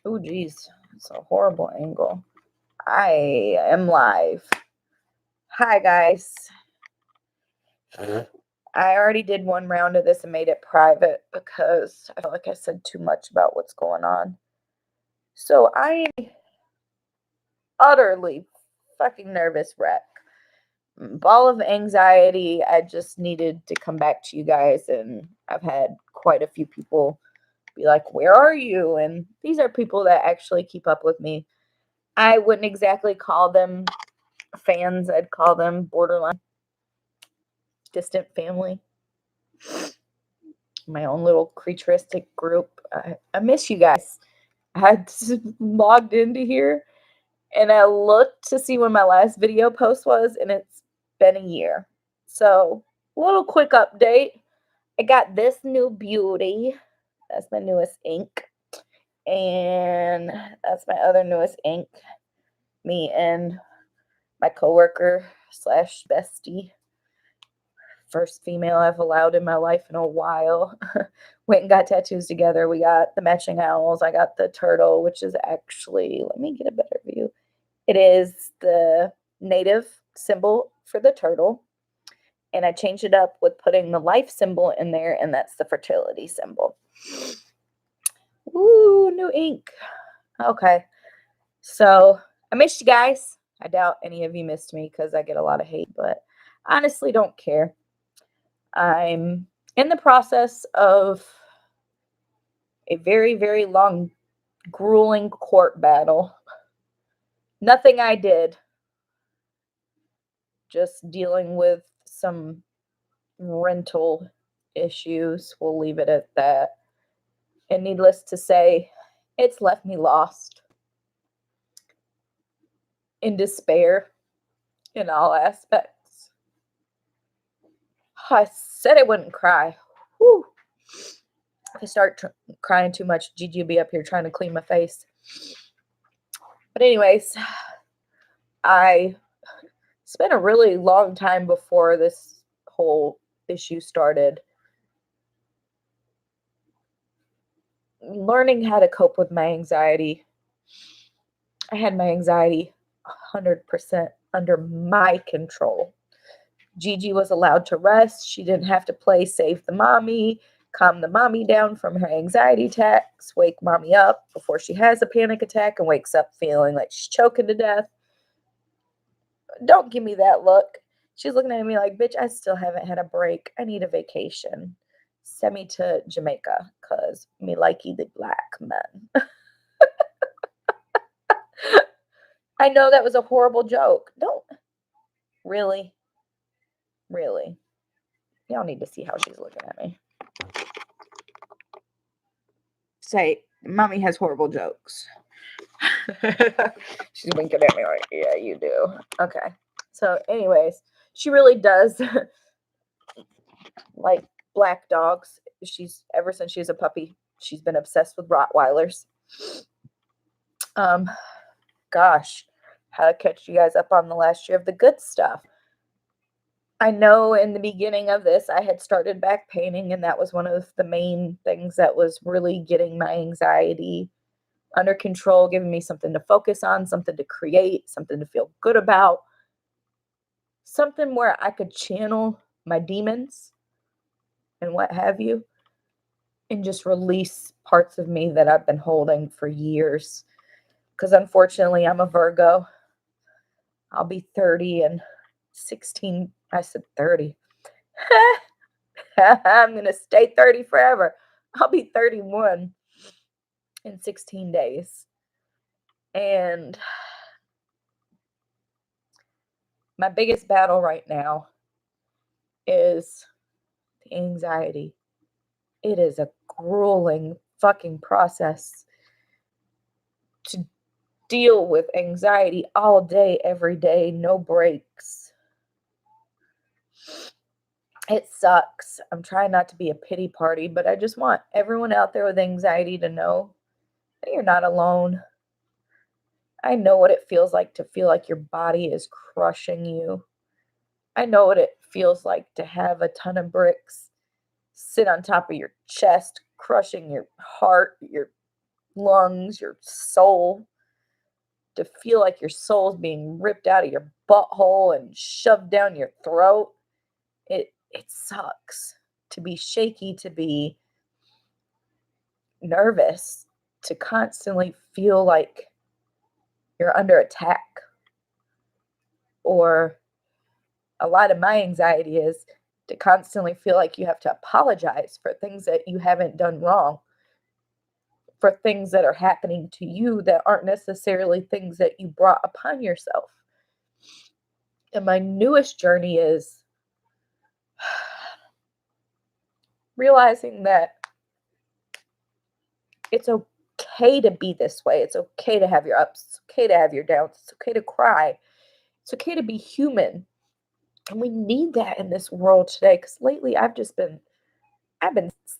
Oh, geez. It's a horrible angle. I am live. Hi, guys. I already did one round of this and made it private because I felt like I said too much about what's going on. So I am utterly fucking nervous wreck. Ball of anxiety. I just needed to come back to you guys, and I've had quite a few people be like, "Where are you?" And these are people that actually keep up with me. I wouldn't exactly call them fans, I'd call them borderline distant family. My own little creaturistic group. I miss you guys. I had logged into here and I looked to see when my last video post was, and it's been a year. So, little quick update. I got this new beauty. That's my newest ink. And that's my other newest ink. Me and my coworker slash bestie, first female I've allowed in my life in a while, went and got tattoos together. We got the matching owls. I got the turtle, which is actually, let me get a better view. It is the native symbol for the turtle. And I changed it up with putting the life symbol in there, and that's the fertility symbol. Ooh, new ink. Okay. So I missed you guys. I doubt any of you missed me because I get a lot of hate, but honestly don't care. I'm in the process of a very, very long, grueling court battle. Nothing I did, just dealing with some rental issues. We'll leave it at that. And needless to say, it's left me lost, in despair, in all aspects. I said I wouldn't cry. Whew. If I start crying too much, Gigi will be up here trying to clean my face. But anyways, I spent a really long time before this whole issue started learning how to cope with my anxiety. I had my anxiety 100% under my control. Gigi was allowed to rest. She didn't have to play save the mommy, calm the mommy down from her anxiety attacks, wake mommy up before she has a panic attack and wakes up feeling like she's choking to death. Don't give me that look. She's looking at me like, bitch, I still haven't had a break. I need a vacation. Send me to Jamaica, because me likey the black man. I know that was a horrible joke. Don't. Really? Really? Y'all need to see how she's looking at me. Say, mommy has horrible jokes. She's winking at me like, yeah, you do. Okay. So, anyways, she really does like black dogs. She's, ever since she was a puppy, she's been obsessed with Rottweilers. Gosh, how to catch you guys up on the last year of the good stuff. I know in the beginning of this, I had started back painting, and that was one of the main things that was really getting my anxiety under control, giving me something to focus on, something to create, something to feel good about, something where I could channel my demons and what have you, and just release parts of me that I've been holding for years. Because unfortunately, I'm a Virgo. I'll be 30 in 16. I said 30. I'm going to stay 30 forever. I'll be 31 in 16 days. And my biggest battle right now is the anxiety. It is a grueling fucking process to deal with anxiety all day, every day, no breaks. It sucks. I'm trying not to be a pity party, but I just want everyone out there with anxiety to know that you're not alone. I know what it feels like to feel like your body is crushing you. I know what it feels like to have a ton of bricks sit on top of your chest, crushing your heart, your lungs, your soul, to feel like your soul's being ripped out of your butthole and shoved down your throat. It sucks to be shaky, to be nervous, to constantly feel like you're under attack. Or a lot of my anxiety is to constantly feel like you have to apologize for things that you haven't done wrong, for things that are happening to you that aren't necessarily things that you brought upon yourself. And my newest journey is realizing that it's okay to be this way. It's okay to have your ups. It's okay to have your downs. It's okay to cry. It's okay to be human. And we need that in this world today. Because lately I've been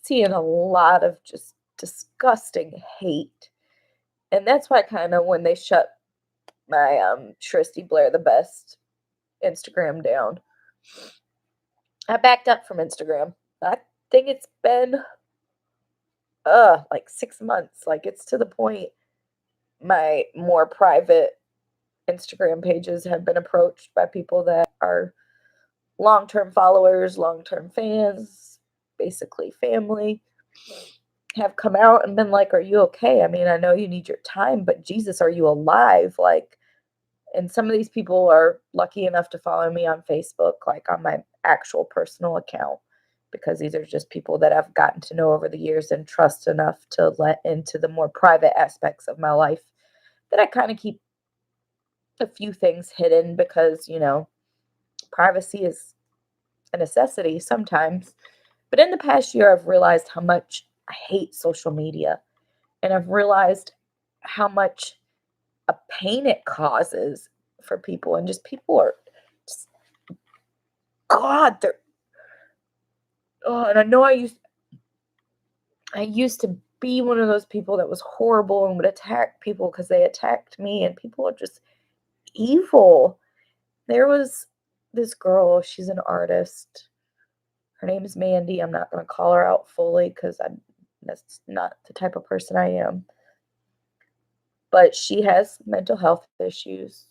seeing a lot of just disgusting hate. And that's why kind of when they shut my Tristy Blair the Best Instagram down, I backed up from Instagram. I think it's been like 6 months. Like, it's to the point my more private Instagram pages have been approached by people that are long-term followers, long-term fans, basically family, have come out and been like, "Are you okay? I mean, I know you need your time, but Jesus, are you alive?" Like, and some of these people are lucky enough to follow me on Facebook, like on my actual personal account, because these are just people that I've gotten to know over the years and trust enough to let into the more private aspects of my life, that I kind of keep a few things hidden because, privacy is a necessity sometimes. But in the past year, I've realized how much I hate social media, and I've realized how much a pain it causes for people, and just people are just, God, they're, oh, and I know I used to be one of those people that was horrible and would attack people because they attacked me, and people are just evil. There was this girl, she's an artist. Her name is Mandy. I'm not going to call her out fully because that's not the type of person I am. But she has mental health issues.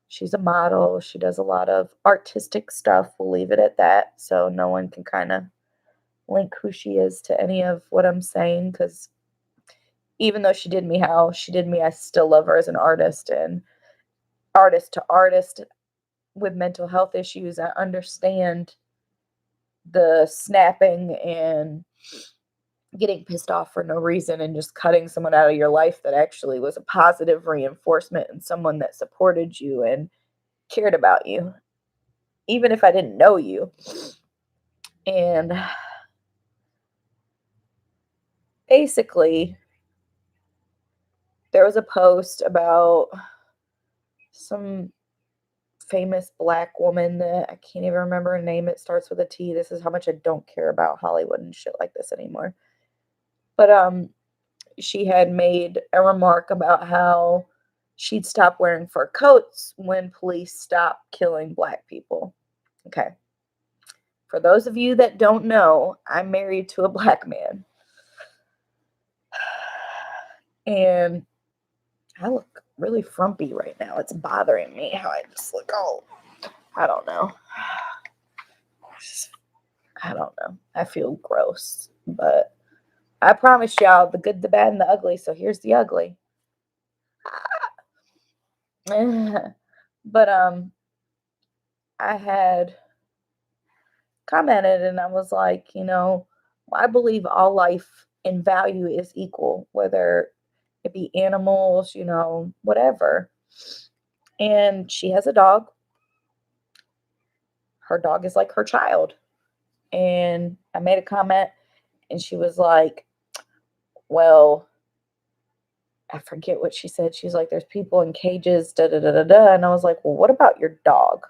She's a model. She does a lot of artistic stuff. We'll leave it at that. So no one can kind of link who she is to any of what I'm saying, because even though she did me how she did me, I still love her as an artist, and artist to artist with mental health issues. I understand the snapping and getting pissed off for no reason and just cutting someone out of your life that actually was a positive reinforcement and someone that supported you and cared about you, even if I didn't know you. And basically, there was a post about some famous black woman that I can't even remember her name. It starts with a T. This is how much I don't care about Hollywood and shit like this anymore. But she had made a remark about how she'd stop wearing fur coats when police stopped killing black people. Okay. For those of you that don't know, I'm married to a black man. And I look really frumpy right now. It's bothering me how I just look all, I don't know. I don't know. I feel gross. But I promise y'all the good, the bad, and the ugly. So here's the ugly. But I had commented and I was like, I believe all life in value is equal, whether it be animals, whatever. And she has a dog. Her dog is like her child. And I made a comment and she was like, well, I forget what she said. She's like, there's people in cages, da da da da da. And I was like, well, what about your dog?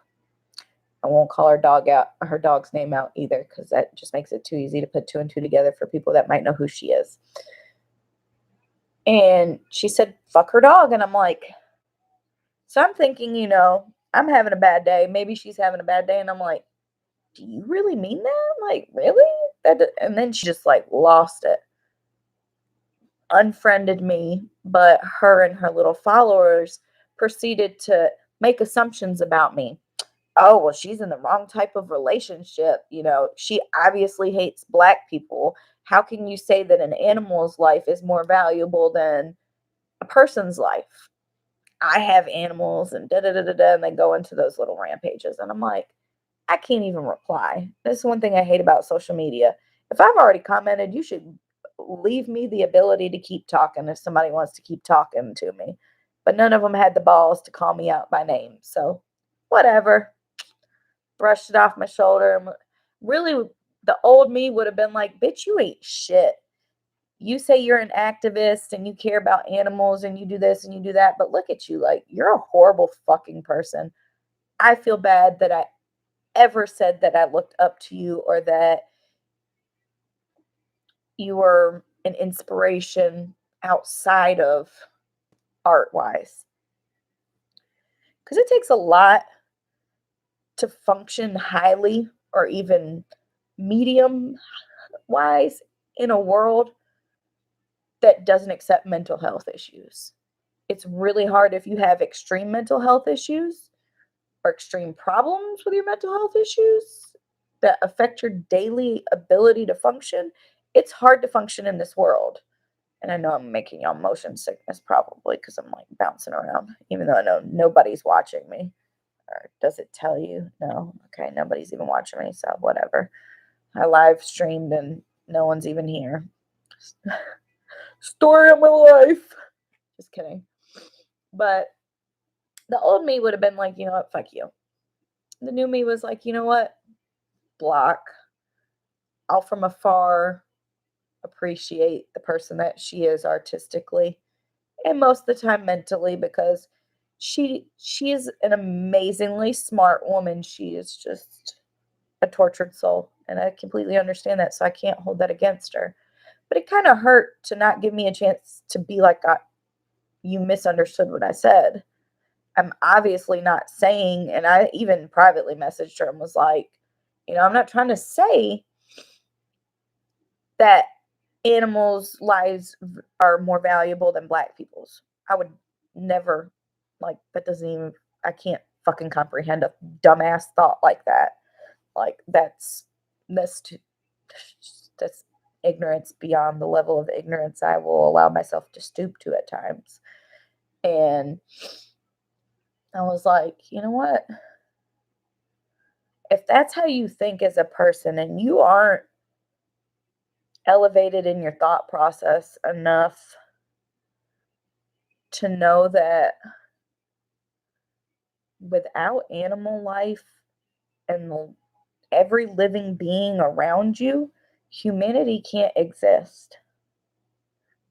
I won't call her dog's name out either, because that just makes it too easy to put two and two together for people that might know who she is. And she said, fuck her dog. And I'm like, so I'm thinking, I'm having a bad day. Maybe she's having a bad day. And I'm like, do you really mean that? Like, really? And then she just like lost it. unfriended me, but her and her little followers proceeded to make assumptions about me. Oh, well, she's in the wrong type of relationship. She obviously hates black people. How can you say that an animal's life is more valuable than a person's life? I have animals and da da da da da. And they go into those little rampages. And I'm like, I can't even reply. This is one thing I hate about social media. If I've already commented, you should leave me the ability to keep talking if somebody wants to keep talking to me. But none of them had the balls to call me out by name. So, whatever. Brushed it off my shoulder. Really, the old me would have been like, bitch, you ain't shit. You say you're an activist and you care about animals and you do this and you do that, but look at you. Like, you're a horrible fucking person. I feel bad that I ever said that I looked up to you or that you were an inspiration outside of art wise. Because it takes a lot to function highly or even medium wise in a world that doesn't accept mental health issues. It's really hard if you have extreme mental health issues or extreme problems with your mental health issues that affect your daily ability to function. It's hard to function in this world. And I know I'm making y'all motion sickness probably because I'm like bouncing around, even though I know nobody's watching me. Or does it tell you? No. Okay, nobody's even watching me, so whatever. I live streamed and no one's even here. Story of my life. Just kidding. But the old me would have been like, you know what, fuck you. The new me was like, you know what, block. I'll from afar appreciate the person that she is artistically and most of the time mentally because she is an amazingly smart woman. She is just a tortured soul, and I completely understand that, so I can't hold that against her. But it kind of hurt to not give me a chance to be like, you misunderstood what I said. I'm obviously not saying, and I even privately messaged her and was like, I'm not trying to say that animals' lives are more valuable than black people's. I would never, like, that doesn't even, I can't fucking comprehend a dumbass thought like that. Like, that's that's ignorance beyond the level of ignorance I will allow myself to stoop to at times. And I was like, you know what? If that's how you think as a person and you aren't elevated in your thought process enough to know that without animal life and every living being around you, humanity can't exist.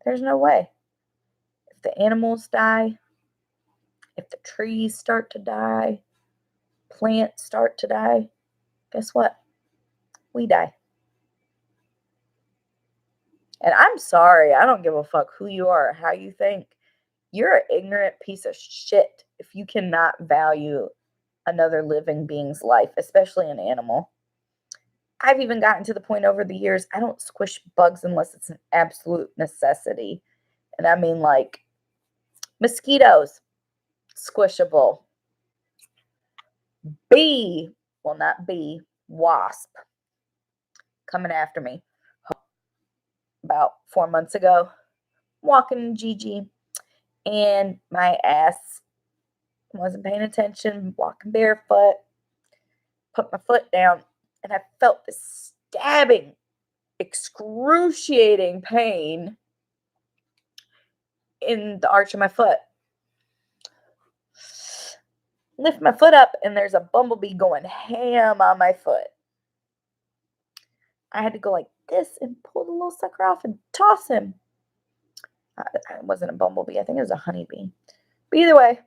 There's no way. If the animals die, if the trees start to die, plants start to die, guess what? We die. And I'm sorry. I don't give a fuck who you are or how you think. You're an ignorant piece of shit if you cannot value another living being's life, especially an animal. I've even gotten to the point over the years, I don't squish bugs unless it's an absolute necessity. And I mean, like, mosquitoes, squishable. Wasp, coming after me. About 4 months ago, walking Gigi, and my ass wasn't paying attention, walking barefoot, put my foot down, and I felt this stabbing, excruciating pain in the arch of my foot. Lift my foot up, and there's a bumblebee going ham on my foot. I had to go like this and pull the little sucker off and toss him. It wasn't a bumblebee. I think it was a honeybee. But either way,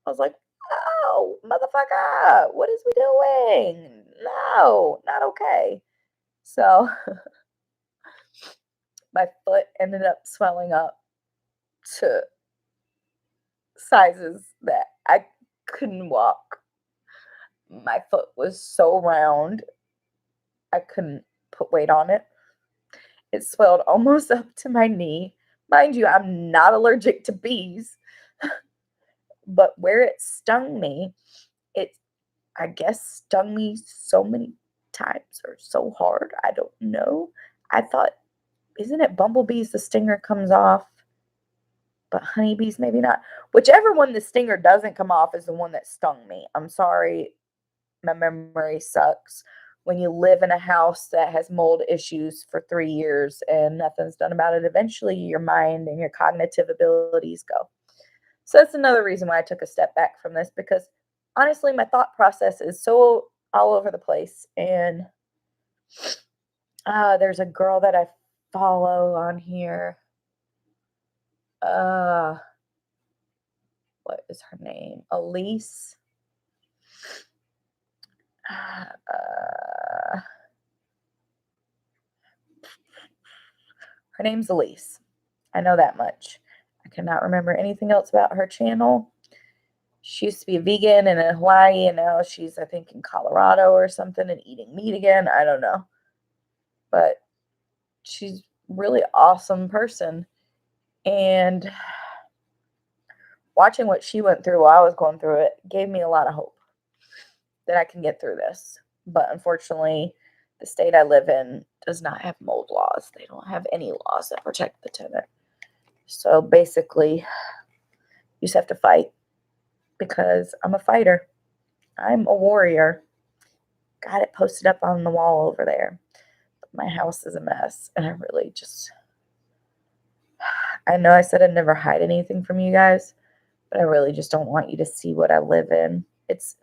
I was like, oh, motherfucker, what is we doing? No, not okay. So my foot ended up swelling up to sizes that I couldn't walk. My foot was so round, I couldn't put weight on it. It swelled almost up to my knee. Mind you, I'm not allergic to bees, but where it stung me, it, I guess, stung me so many times or so hard. I don't know. I thought, isn't it bumblebees the stinger comes off, but honeybees maybe not. Whichever one the stinger doesn't come off is the one that stung me. I'm sorry, my memory sucks. When you live in a house that has mold issues for 3 years and nothing's done about it, eventually your mind and your cognitive abilities go. So that's another reason why I took a step back from this, because honestly, my thought process is so all over the place. And there's a girl that I follow on here. Uh, what is her name? Elise. Her name's Elise. I know that much. I cannot remember anything else about her channel. She used to be a vegan and in Hawaii, and now she's, I think, in Colorado or something and eating meat again. I don't know. But she's really awesome person. And watching what she went through while I was going through it gave me a lot of hope that I can get through this. But unfortunately, the state I live in does not have mold laws. They don't have any laws that protect the tenant. So basically, you just have to fight, because I'm a fighter. I'm a warrior. Got it posted up on the wall over there. My house is a mess, and I really just, I know I said I'd never hide anything from you guys, but I really just don't want you to see what I live in. It's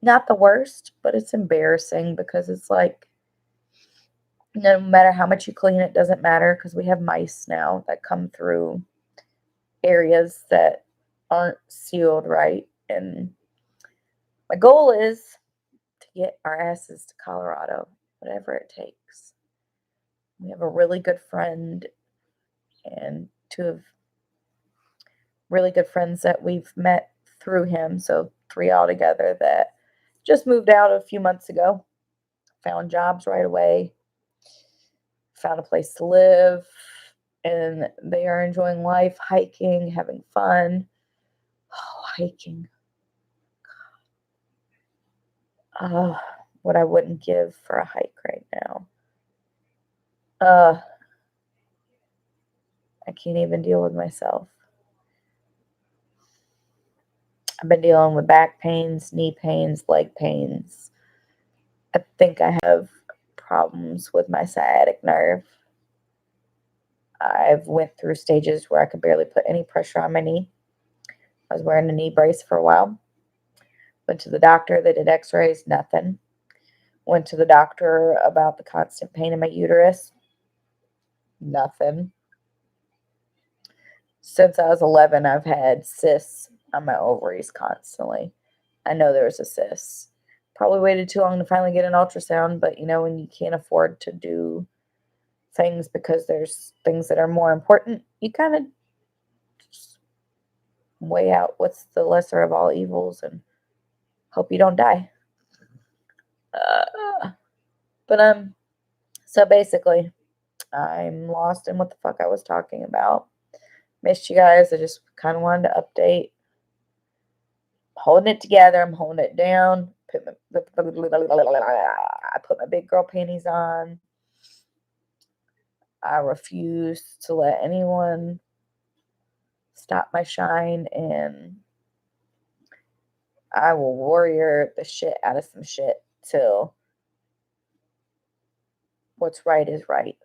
not the worst, but it's embarrassing, because it's like, no matter how much you clean, it doesn't matter, because we have mice now that come through areas that aren't sealed right. And my goal is to get our asses to Colorado, whatever it takes. We have a really good friend and two of really good friends that we've met through him. So 3 altogether that just moved out a few months ago, found jobs right away, found a place to live, and they are enjoying life, hiking, having fun. Oh, hiking. Oh, what I wouldn't give for a hike right now. I can't even deal with myself. I've been dealing with back pains, knee pains, leg pains. I think I have problems with my sciatic nerve. I've went through stages where I could barely put any pressure on my knee. I was wearing a knee brace for a while. Went to the doctor. They did x-rays, nothing. Went to the doctor about the constant pain in my uterus. Nothing. Since I was 11, I've had cysts on my ovaries constantly. I know there was a cyst. Probably waited too long to finally get an ultrasound, but you know, when you can't afford to do things because there's things that are more important, you kind of weigh out what's the lesser of all evils and hope you don't die. But so basically, I'm lost in what the fuck I was talking about. Missed you guys. I just kind of wanted to update. Holding it together. I'm holding it down. I put my big girl panties on. I refuse to let anyone stop my shine, and I will warrior the shit out of some shit till what's right is right.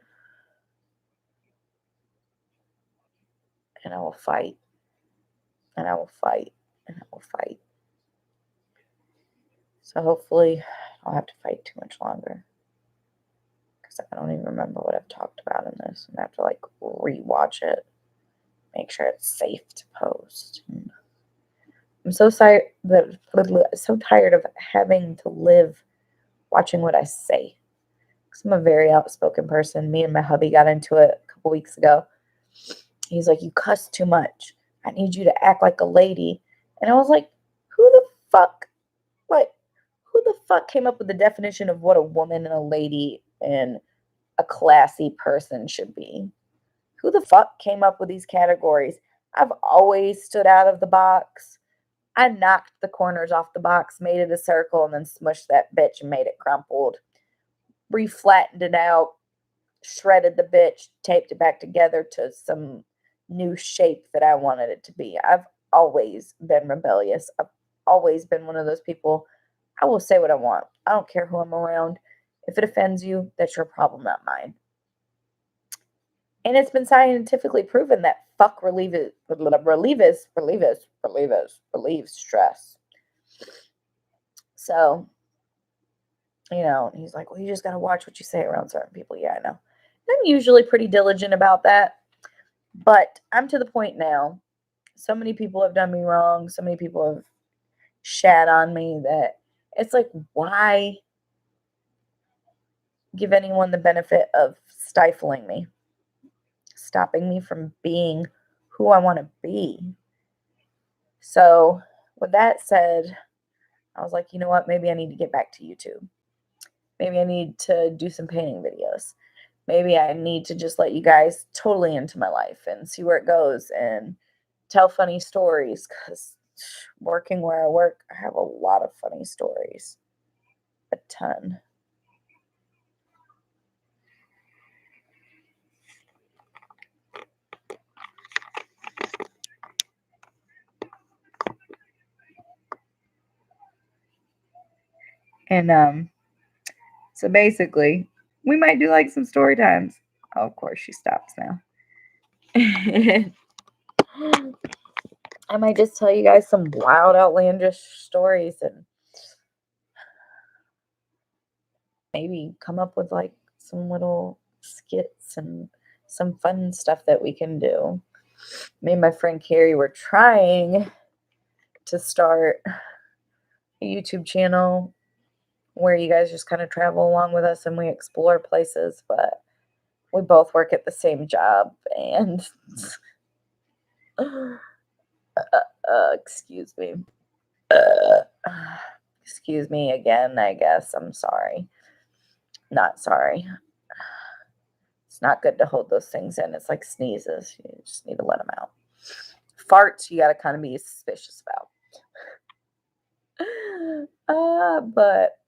And I will fight. And I will fight. And I will fight. So hopefully I'll have to fight too much longer, because I don't even remember what I've talked about in this. And I have to like rewatch it, make sure it's safe to post. And I'm so tired of having to live watching what I say, because I'm a very outspoken person. Me and my hubby got into it a couple weeks ago. He's like, "You cuss too much. I need you to act like a lady." And I was like, who the fuck came up with the definition of what a woman and a lady and a classy person should be. Who the fuck came up with these categories? I've always stood out of the box. I knocked the corners off the box, made it a circle, and then smushed that bitch and made it crumpled. Reflattened it out, shredded the bitch, taped it back together to some new shape that I wanted it to be. I've always been rebellious. I've always been one of those people. I will say what I want. I don't care who I'm around. If it offends you, that's your problem, not mine. And it's been scientifically proven that fuck relieves stress. So, he's like, well, you just got to watch what you say around certain people. Yeah, I know. I'm usually pretty diligent about that. But I'm to the point now. So many people have done me wrong. So many people have shat on me that it's like, why give anyone the benefit of stifling me, stopping me from being who I want to be? So, with that said, I was like, you know what? Maybe I need to get back to YouTube. Maybe I need to do some painting videos. Maybe I need to just let you guys totally into my life and see where it goes and tell funny stories, because working where I work, I have a lot of funny stories. A ton. And so basically, we might do like some story times. Oh, of course, she stops now. I might just tell you guys some wild, outlandish stories and maybe come up with like some little skits and some fun stuff that we can do. Me and my friend Carrie were trying to start a YouTube channel where you guys just kind of travel along with us and we explore places, but we both work at the same job and excuse me. Excuse me again, I guess. I'm sorry. Not sorry. It's not good to hold those things in. It's like sneezes. You just need to let them out. Farts, you got to kind of be suspicious about. But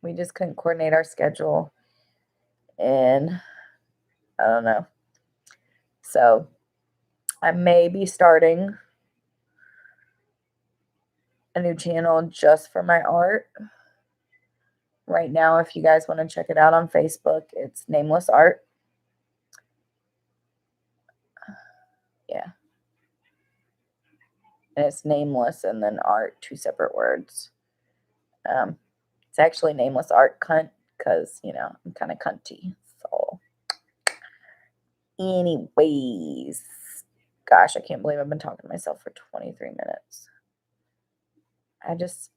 we just couldn't coordinate our schedule. And I don't know. So I may be starting a new channel just for my art. Right now, if you guys want to check it out on Facebook, it's Nameless Art. Yeah. And it's nameless and then art, 2 separate words. It's actually Nameless Art Cunt because, I'm kind of cunty. So, anyways, gosh, I can't believe I've been talking to myself for 23 minutes. I just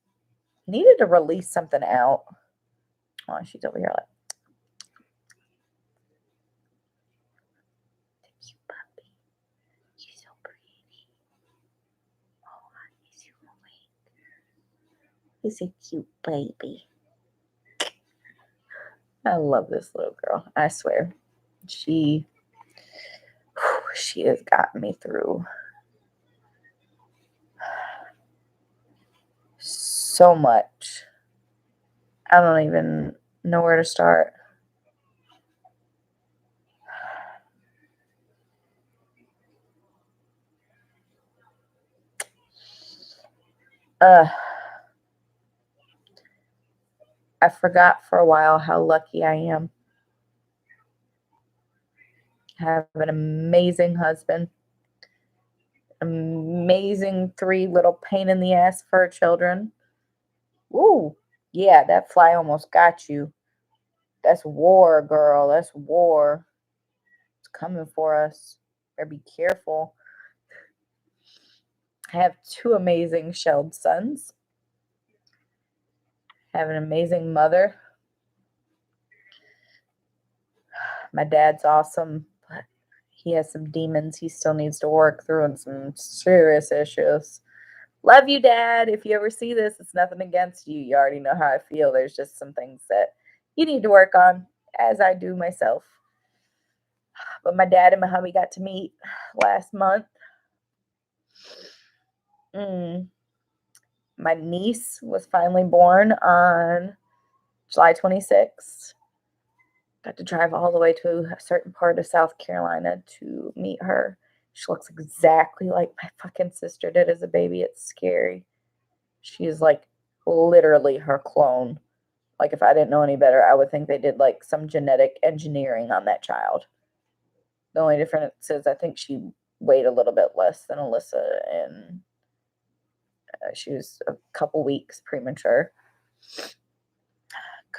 needed to release something out. Oh, she's over here like, thank you, puppy. You're so pretty. Oh, he's so awake. He's a cute baby. I love this little girl. I swear. She has gotten me through so much. I don't even know where to start. I forgot for a while how lucky I am. I have an amazing husband, amazing 3 little pain in the ass fur children. Ooh, yeah, that fly almost got you. That's war, girl. That's war. It's coming for us. Better be careful. I have 2 amazing shelled sons. I have an amazing mother. My dad's awesome, but he has some demons he still needs to work through and some serious issues. Love you, Dad. If you ever see this, it's nothing against you. You already know how I feel. There's just some things that you need to work on, as I do myself. But my dad and my hubby got to meet last month. Mm. My niece was finally born on July 26th. Got to drive all the way to a certain part of South Carolina to meet her. She looks exactly like my fucking sister did as a baby. It's scary. She's like literally her clone. Like, if I didn't know any better, I would think they did like some genetic engineering on that child. The only difference is I think she weighed a little bit less than Alyssa, and she was a couple weeks premature.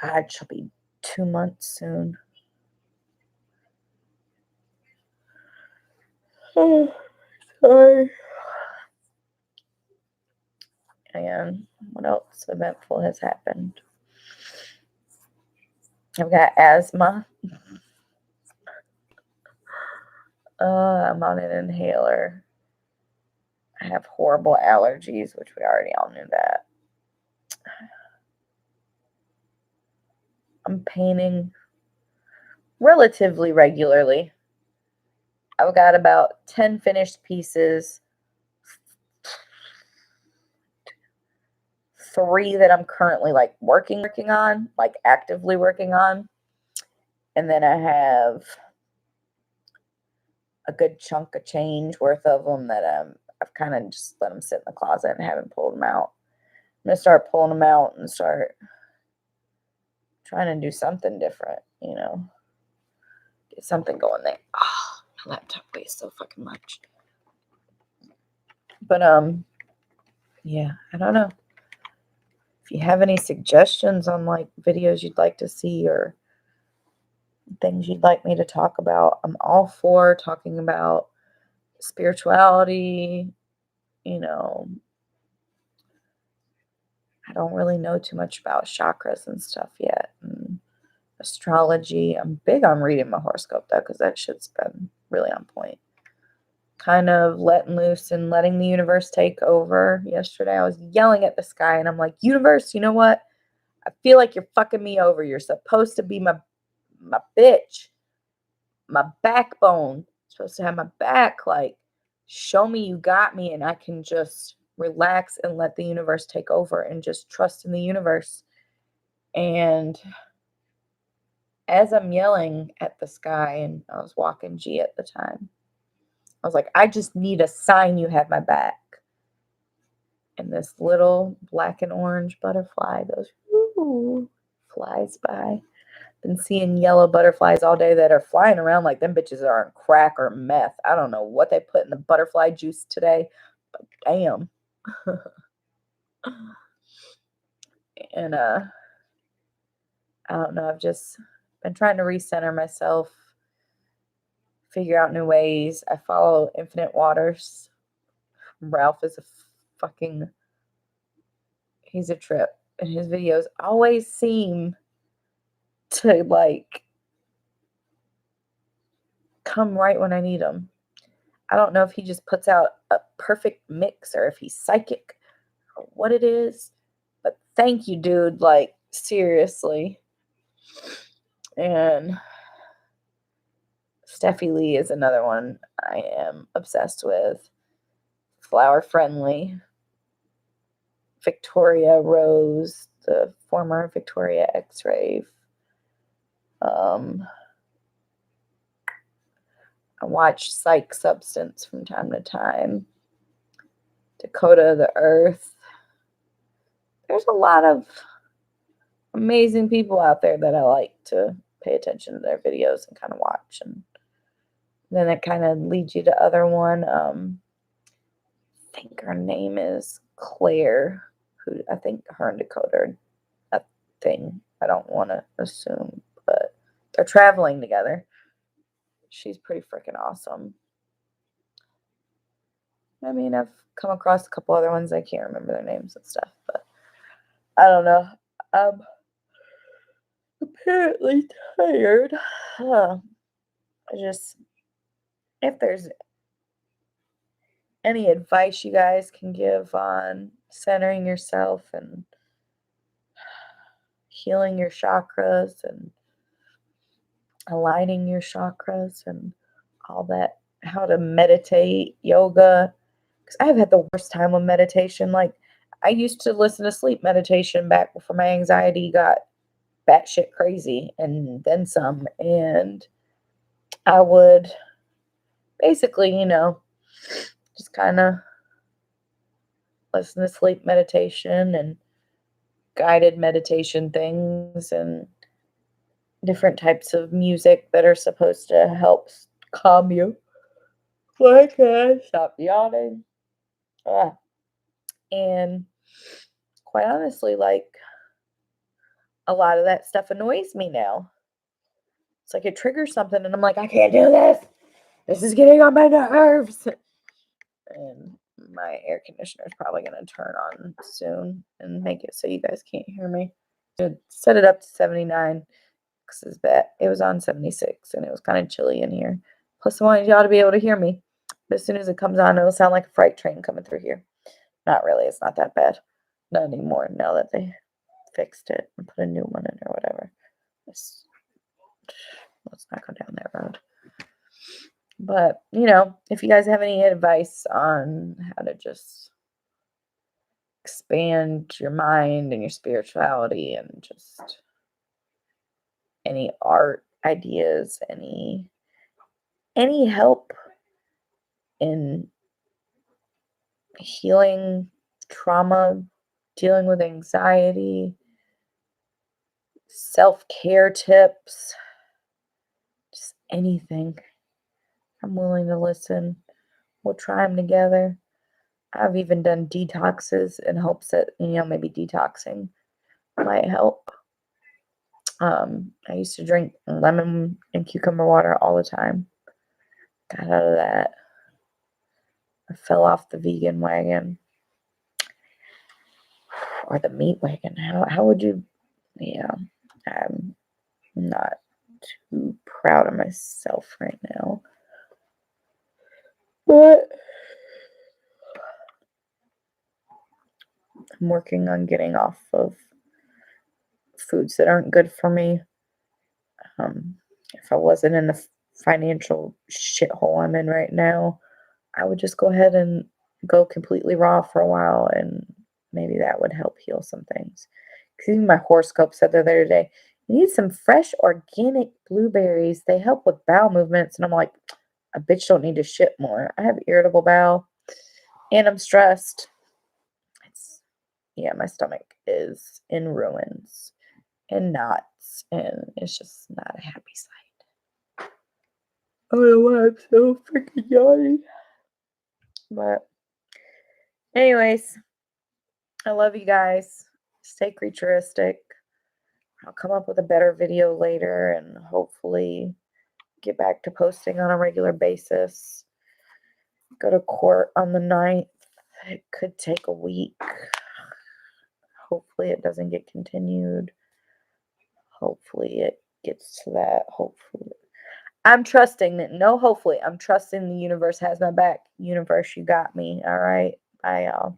God, she'll be 2 months soon. Oh, sorry. And what else eventful has happened? I've got asthma. I'm on an inhaler. I have horrible allergies, which we already all knew that. I'm painting relatively regularly. I've got about 10 finished pieces, 3 that I'm currently like working on, like actively working on. And then I have a good chunk of change worth of them that I've kind of just let them sit in the closet and haven't pulled them out. I'm going to start pulling them out and start trying to do something different, get something going there. Oh, my laptop weighs so fucking much. But, yeah, I don't know. If you have any suggestions on like videos you'd like to see or things you'd like me to talk about, I'm all for talking about spirituality. I don't really know too much about chakras and stuff yet, and astrology. I'm big on reading my horoscope though, because that shit's been really on point. Kind of letting loose and letting the universe take over. Yesterday I was yelling at the sky and I'm like, universe, you know what? I feel like you're fucking me over. You're supposed to be my bitch, my backbone. You're supposed to have my back. Like, show me you got me, and I can just relax and let the universe take over and just trust in the universe. And as I'm yelling at the sky, and I was walking G at the time, I was like, I just need a sign you have my back. And this little black and orange butterfly goes, ooh, flies by. Been seeing yellow butterflies all day that are flying around like them bitches are on crack or meth. I don't know what they put in the butterfly juice today, but damn. And I don't know, I've just been trying to recenter myself, figure out new ways. I follow Infinite Waters. Ralph is he's a trip. And his videos always seem to like come right when I need them. I don't know if he just puts out a perfect mix or if he's psychic or what it is, but thank you, dude. Like, seriously. And Steffi Lee is another one I am obsessed with. Flower Friendly. Victoria Rose, the former Victoria X-Ray. I watch Psych Substance from time to time. Dakota the Earth. There's a lot of amazing people out there that I like to pay attention to their videos and kind of watch. And then it kind of leads you to other one. I think her name is Claire, who I think her and Dakota are a thing. I don't want to assume, but they're traveling together. She's pretty freaking awesome. I mean, I've come across a couple other ones. I can't remember their names and stuff, but I don't know. I'm apparently tired. If there's any advice you guys can give on centering yourself and healing your chakras and aligning your chakras and all that, how to meditate, yoga. Because I've had the worst time with meditation. Like, I used to listen to sleep meditation back before my anxiety got batshit crazy and then some. And I would basically, just kind of listen to sleep meditation and guided meditation things and different types of music that are supposed to help calm you. Like, stop yawning. Ah. And quite honestly, like, a lot of that stuff annoys me now. It's like it triggers something, and I'm like, I can't do this. This is getting on my nerves. And my air conditioner is probably going to turn on soon and make it so you guys can't hear me. Set it up to 79 because it was on 76 and it was kind of chilly in here. Plus, I wanted y'all to be able to hear me. But as soon as it comes on, it'll sound like a freight train coming through here. Not really. It's not that bad. Not anymore now that they fixed it and put a new one in or whatever. Let's not go down that road. But, if you guys have any advice on how to just expand your mind and your spirituality and just any art ideas, any help in healing trauma, dealing with anxiety, self-care tips, just anything, I'm willing to listen. We'll try them together. I've even done detoxes in hopes that, maybe detoxing might help. I used to drink lemon and cucumber water all the time. Got out of that. I fell off the vegan wagon. Or the meat wagon. How would you... Yeah, I'm not too proud of myself right now. But I'm working on getting off of foods that aren't good for me. If I wasn't in the financial shithole I'm in right now, I would just go ahead and go completely raw for a while, and maybe that would help heal some things. Because even my horoscope said the other day, you need some fresh organic blueberries. They help with bowel movements. And I'm like, a bitch don't need to shit more. I have irritable bowel and I'm stressed. My stomach is in ruins and knots, and it's just not a happy sight. I don't know why I'm so freaking yawning. But anyways, I love you guys. Stay creaturistic. I'll come up with a better video later and hopefully get back to posting on a regular basis. Go to court on the 9th. It could take a week. Hopefully it doesn't get continued. Hopefully it gets to that. Hopefully. I'm trusting that. No, hopefully. I'm trusting the universe has my back. Universe, you got me. All right. Bye, y'all.